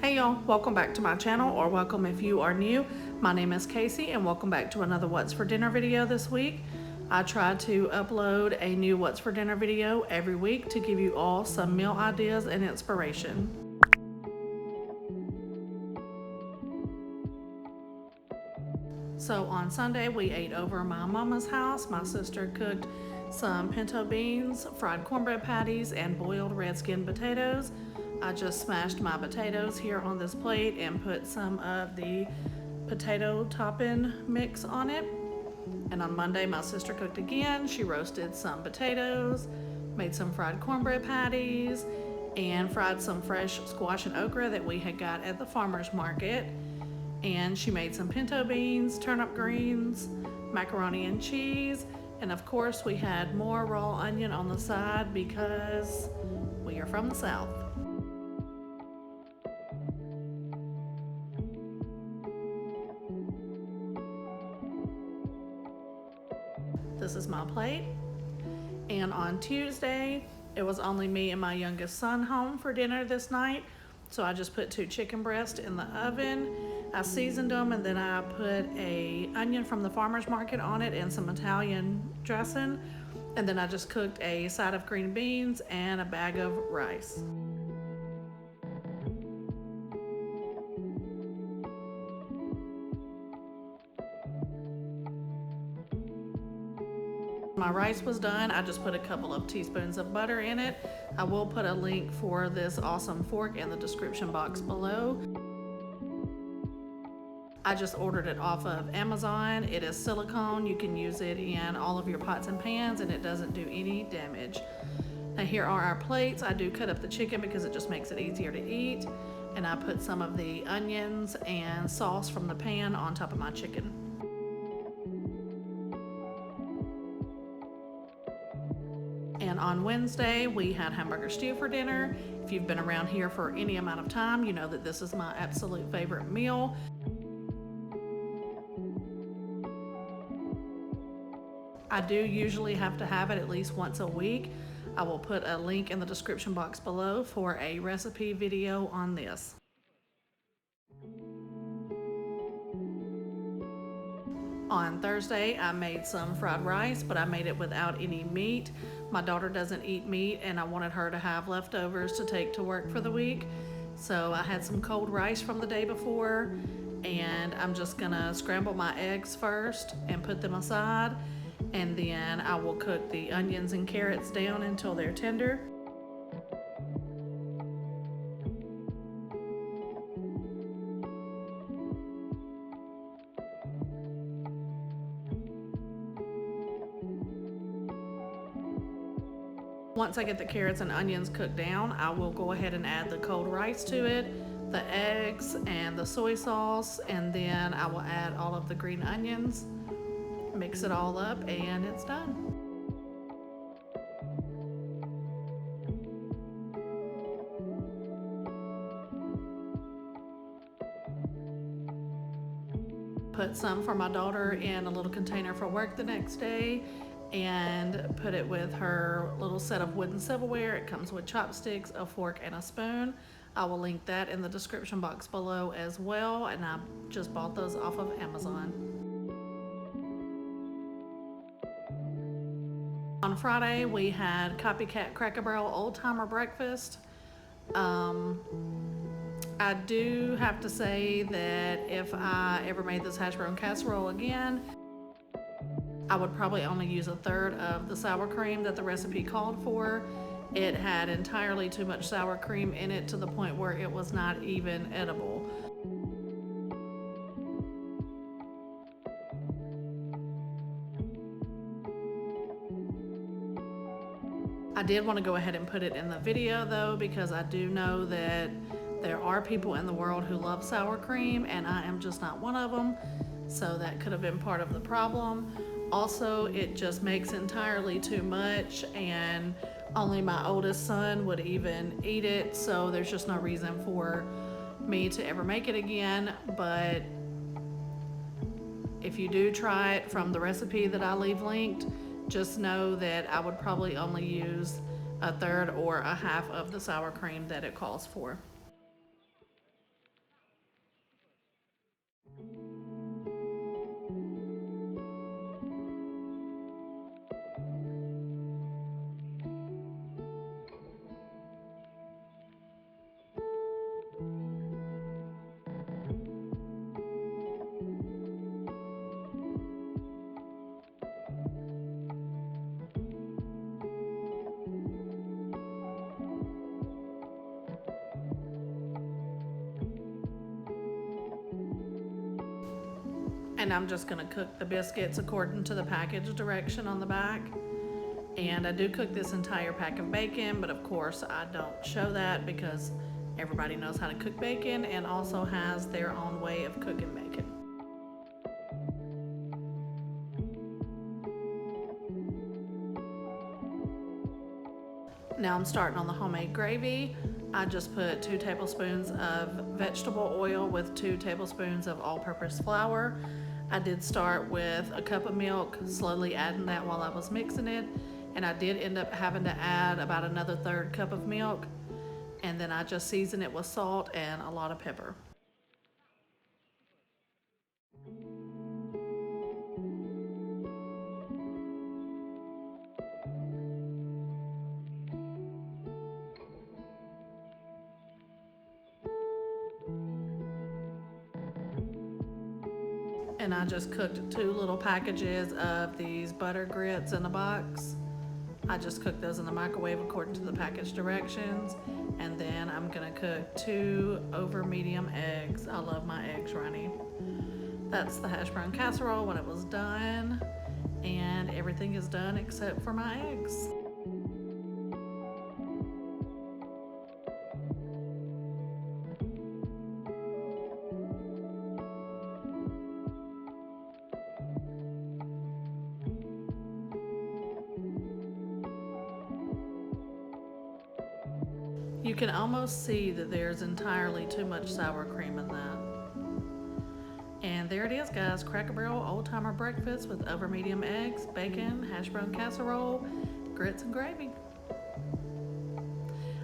Hey y'all, welcome back to my channel, or welcome if you are new. My name is Casey and welcome back to another What's for Dinner video this week. I try to upload a new What's for Dinner video every week to give you all some meal ideas and inspiration. So on Sunday we ate over my mama's house. My sister cooked some pinto beans, fried cornbread patties, and boiled red skin potatoes. I just smashed my potatoes here on this plate and put some of the potato topping mix on it. And on Monday my sister cooked again. She roasted some potatoes, made some fried cornbread patties, and fried some fresh squash and okra that we had got at the farmer's market. And she made some pinto beans, turnip greens, macaroni and cheese, and of course we had more raw onion on the side because we are from the South. This is my plate. And on Tuesday, it was only me and my youngest son home for dinner this night. So I just put 2 chicken breasts in the oven. I seasoned them and then I put a onion from the farmer's market on it and some Italian dressing. And then I just cooked a side of green beans and a bag of rice. My rice was done. I just put a couple of teaspoons of butter in it. I will put a link for this awesome fork in the description box below. I just ordered it off of Amazon. It is silicone. You can use it in all of your pots and pans and it doesn't do any damage. Now here are our plates. I do cut up the chicken because it just makes it easier to eat. And I put some of the onions and sauce from the pan on top of my chicken. And on Wednesday, we had Hamburger stew for dinner. If you've been around here for any amount of time, you know that this is my absolute favorite meal. I do usually have to have it at least once a week. I will put a link in the description box below for a recipe video on this. On Thursday, I made some fried rice, but I made it without any meat. My daughter doesn't eat meat and I wanted her to have leftovers to take to work for the week. So I had some cold rice from the day before and I'm just gonna scramble my eggs first and put them aside. And then I will cook the onions and carrots down until they're tender. Once I get the carrots and onions cooked down, I will go ahead and add the cold rice to it, the eggs and the soy sauce, and then I will add all of the green onions, mix it all up, and it's done. Put some for my daughter in a little container for work the next day and put it with her little set of wooden silverware. It comes with chopsticks, a fork, and a spoon. I will link that in the description box below as well, and I just bought those off of Amazon. On Friday, we had Copycat Cracker Barrel Old Timer Breakfast. I do have to say that if I ever made this hashbrown casserole again, I would probably only use 1/3 of the sour cream that the recipe called for. It had entirely too much sour cream in it to the point where it was not even edible. I did want to go ahead and put it in the video though, because I do know that there are people in the world who love sour cream and I am just not one of them. So that could have been part of the problem. Also, it just makes entirely too much and only my oldest son would even eat it. So there's just no reason for me to ever make it again. But if you do try it from the recipe that I leave linked, just know that I would probably only use 1/3 or 1/2 of the sour cream that it calls for. And I'm just gonna cook the biscuits according to the package direction on the back. And I do cook this entire pack of bacon, but of course I don't show that because everybody knows how to cook bacon and also has their own way of cooking bacon. Now I'm starting on the homemade gravy. I just put 2 tablespoons of vegetable oil with 2 tablespoons of all-purpose flour. I did start with a cup of milk, slowly adding that while I was mixing it, and I did end up having to add about another 1/3 cup of milk, and then I just season it with salt and a lot of pepper. And I just cooked 2 little packages of these butter grits in a box. I just cooked those in the microwave according to the package directions. And then I'm gonna cook 2 over medium eggs. I love my eggs runny. That's the hash brown casserole when it was done. And everything is done except for my eggs. You can almost see that there's entirely too much sour cream in that. And there it is, guys. Cracker Barrel old timer breakfast with over medium eggs, bacon, hash brown casserole, grits and gravy.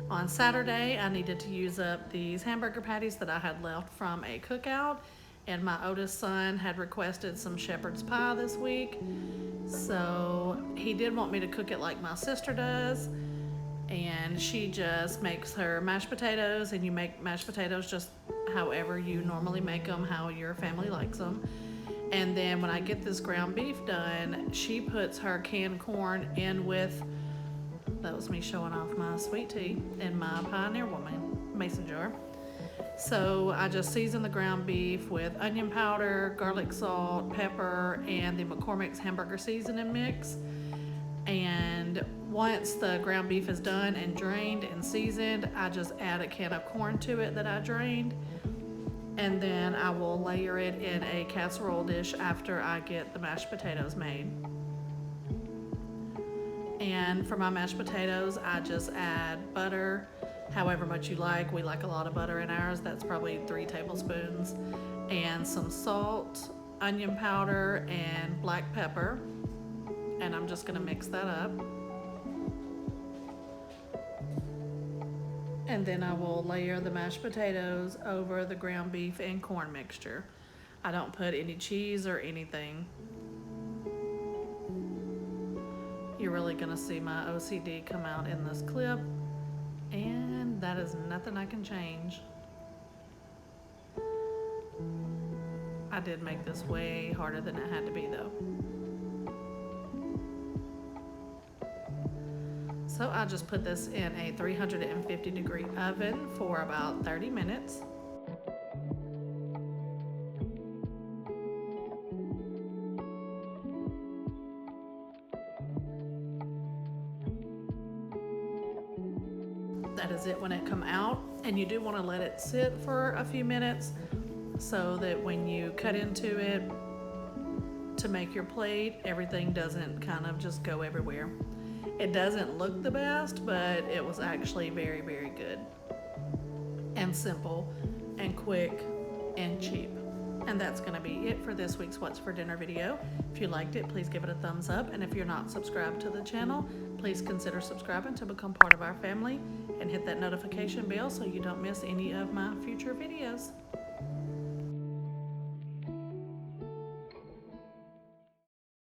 On Saturday, I needed to use up these hamburger patties that I had left from a cookout, and my oldest son had requested some shepherd's pie this week. So he did want me to cook it like my sister does. And she just makes her mashed potatoes, and you make mashed potatoes just however you normally make them, how your family likes them. And then when I get this ground beef done, she puts her canned corn in with, that was me showing off my sweet tea in my Pioneer Woman mason jar. So I just season the ground beef with onion powder, garlic salt, pepper, and the McCormick's hamburger seasoning mix. And once the ground beef is done and drained and seasoned, I just add a can of corn to it that I drained. And then I will layer it in a casserole dish after I get the mashed potatoes made. And for my mashed potatoes, I just add butter, however much you like. We like a lot of butter in ours. That's probably 3 tablespoons. And some salt, onion powder, and black pepper. And I'm just gonna mix that up. And then I will layer the mashed potatoes over the ground beef and corn mixture. I don't put any cheese or anything. You're really gonna see my OCD come out in this clip, and that is nothing I can change. I did make this way harder than it had to be though. So I just put this in a 350-degree oven for about 30 minutes. That is it when it comes out, and you do want to let it sit for a few minutes so that when you cut into it to make your plate, everything doesn't kind of just go everywhere. It doesn't look the best, but it was actually very, very good and simple and quick and cheap. And that's going to be it for this week's What's for Dinner video. If you liked it, please give it a thumbs up. And if you're not subscribed to the channel, please consider subscribing to become part of our family and hit that notification bell so you don't miss any of my future videos.